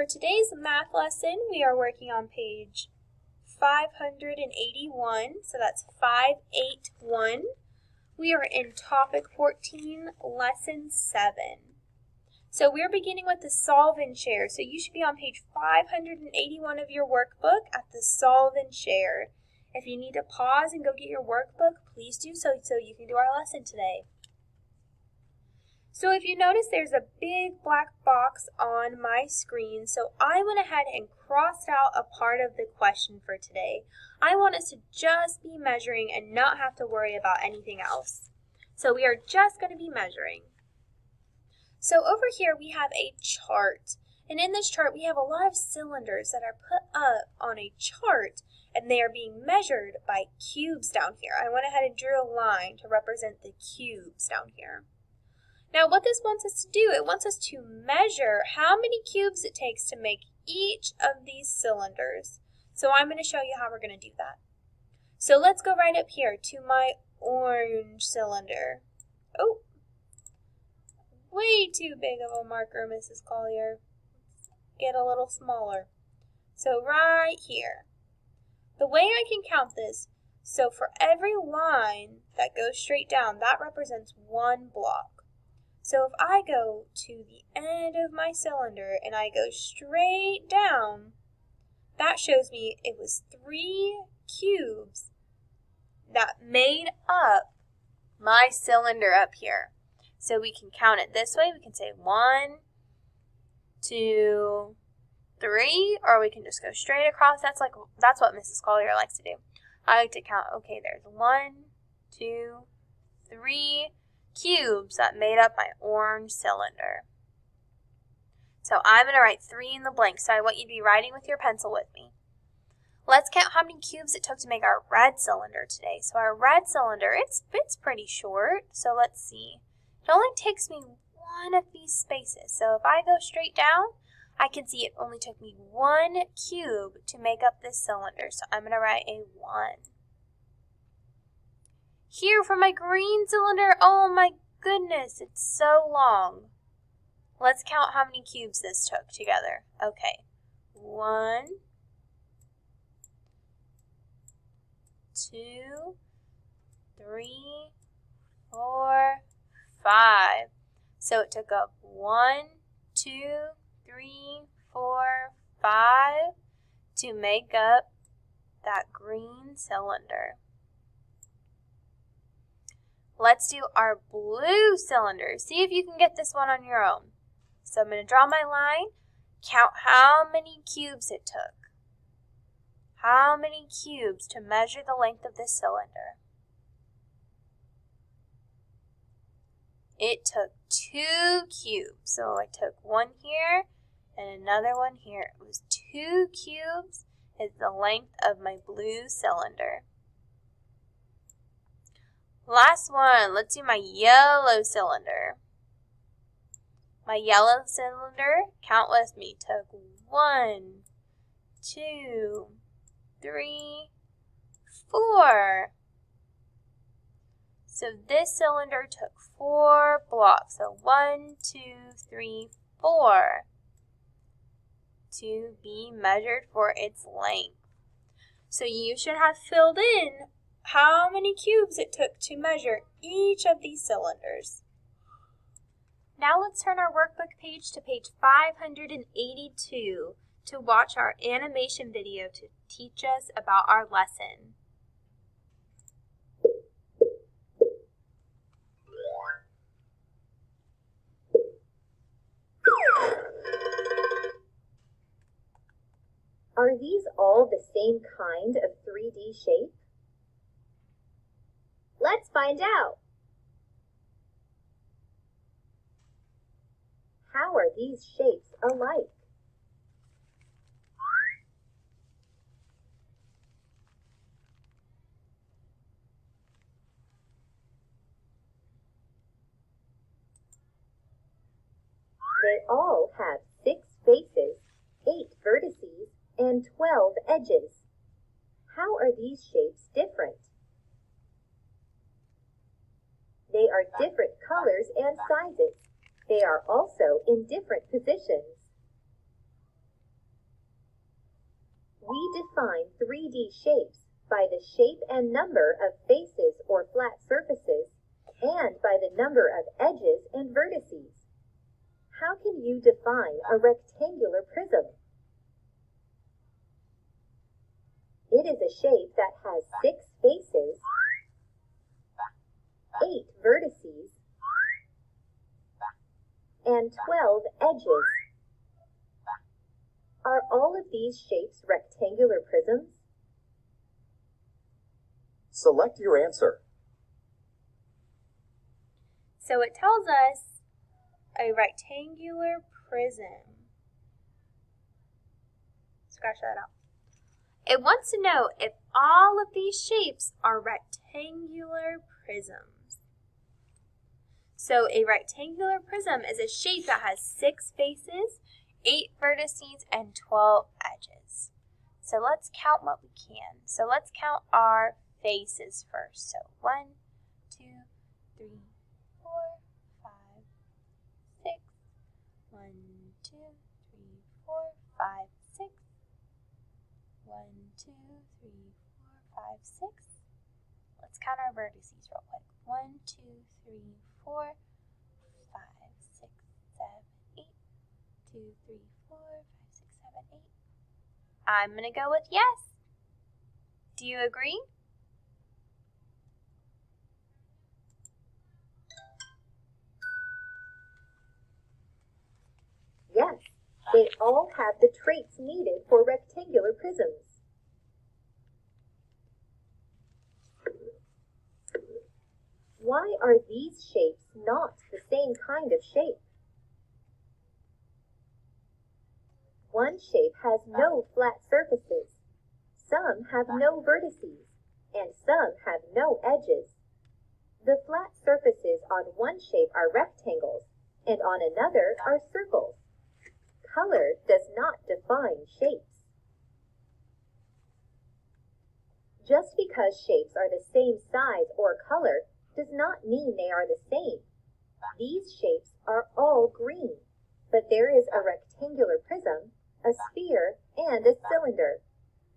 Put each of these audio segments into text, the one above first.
for today's math lesson, we are working on page 581, so that's 581. We are in topic 14, lesson 7. So we're beginning with the solve and share. So you should be on page 581 of your workbook at the solve and share. If you need to pause and go get your workbook, please do so you can do our lesson today. So if you notice, there's a big black box on my screen, so I went ahead and crossed out a part of the question for today. I want us to just be measuring and not have to worry about anything else. So we are just going to be measuring. So over here we have a chart, and in this chart we have a lot of cylinders that are put up on a chart, and they are being measured by cubes down here. I went ahead and drew a line to represent the cubes down here. Now what this wants us to do, it wants us to measure how many cubes it takes to make each of these cylinders. So I'm going to show you how we're going to do that. So let's go right up here to my orange cylinder. Oh, way too big of a marker, Mrs. Collier. Get a little smaller. So right here. The way I can count this, so for every line that goes straight down, that represents one block. So if I go to the end of my cylinder and I go straight down, that shows me it was 3 cubes that made up my cylinder up here. So we can count it this way. We can say 1, 2, 3, or we can just go straight across. That's what Mrs. Collier likes to do. I like to count, okay, there's 1, 2, 3 cubes that made up my orange cylinder. So I'm going to write 3 in the blank, so I want you to be writing with your pencil with me. Let's count how many cubes it took to make our red cylinder today. So our red cylinder, it's pretty short, so let's see. It only takes me one of these spaces. So if I go straight down, I can see it only took me 1 cube to make up this cylinder, so I'm going to write a 1. Here for my green cylinder, oh my goodness, it's so long. Let's count how many cubes this took together. Okay, 1, 2, 3, 4, 5. So it took up 1, 2, 3, 4, 5 to make up that green cylinder. Let's do our blue cylinder. See if you can get this one on your own. So I'm going to draw my line, count how many cubes it took. How many cubes to measure the length of this cylinder? It took 2 cubes. So I took one here and another one here. It was 2 cubes is the length of my blue cylinder. Last one, let's do my yellow cylinder. My yellow cylinder, count with me, took 1, 2, 3, 4. So this cylinder took 4 blocks. So 1, 2, 3, 4 to be measured for its length. So you should have filled in how many cubes it took to measure each of these cylinders. Now let's turn our workbook page to page 582 to watch our animation video to teach us about our lesson. Are these all the same kind of 3D shape? Let's find out. How are these shapes alike? They all have 6 faces, 8 vertices, and 12 edges. How are these shapes different? They are different colors and sizes. They are also in different positions. 3D shapes by the shape and number of faces or flat surfaces, and by the number of edges and vertices. How can you define a rectangular prism? It is a shape that has 6 faces, 8 vertices, and 12 edges. Are all of these shapes rectangular prisms? Select your answer. So it tells us a rectangular prism. Scratch that out. It wants to know if all of these shapes are rectangular prisms. So a rectangular prism is a shape that has 6 faces, 8 vertices, and 12 edges. So let's count what we can. So let's count our faces first. So 1, 2, 3, 4, 5, 6. 1, 2, 3, 4, 5, 6. 1, 2, 3, 4, 5, 6. Let's count our vertices real quick. 1, 2, 3, 4, 5, 6, 7, 8. 2, 3, 4, 5, 6, 7, 8. I'm going to go with yes. Do you agree? Yes, they all have the traits needed for rectangular prisms. Why are these shapes not the same kind of shape? One shape has no flat surfaces, some have no vertices, and some have no edges. The flat surfaces on one shape are rectangles, and on another are circles. Color does not define shapes. Just because shapes are the same size or color does not mean they are the same. These shapes are all green, but there is a rectangular prism, a sphere, and a cylinder.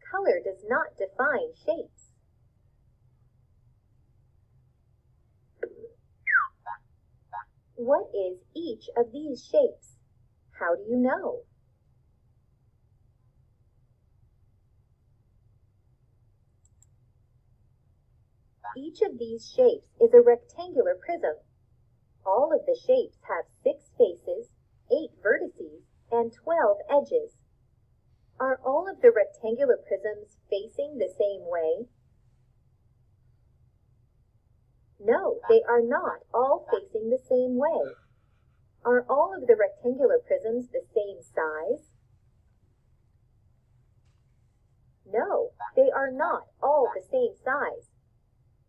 Color does not define shapes. What is each of these shapes? How do you know? Each of these shapes is a rectangular prism. All of the shapes have 6 faces, 8 vertices, and 12 edges. Are all of the rectangular prisms facing the same way? No, they are not all facing the same way. Are all of the rectangular prisms the same size? No, they are not all the same size.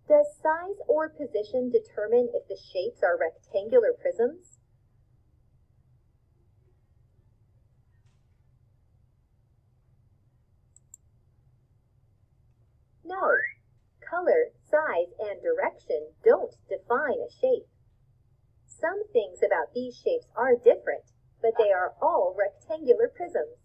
Does size or position determine if the shapes are rectangular prisms? No. Color, size, and direction don't define a shape. Some things about these shapes are different, but they are all rectangular prisms.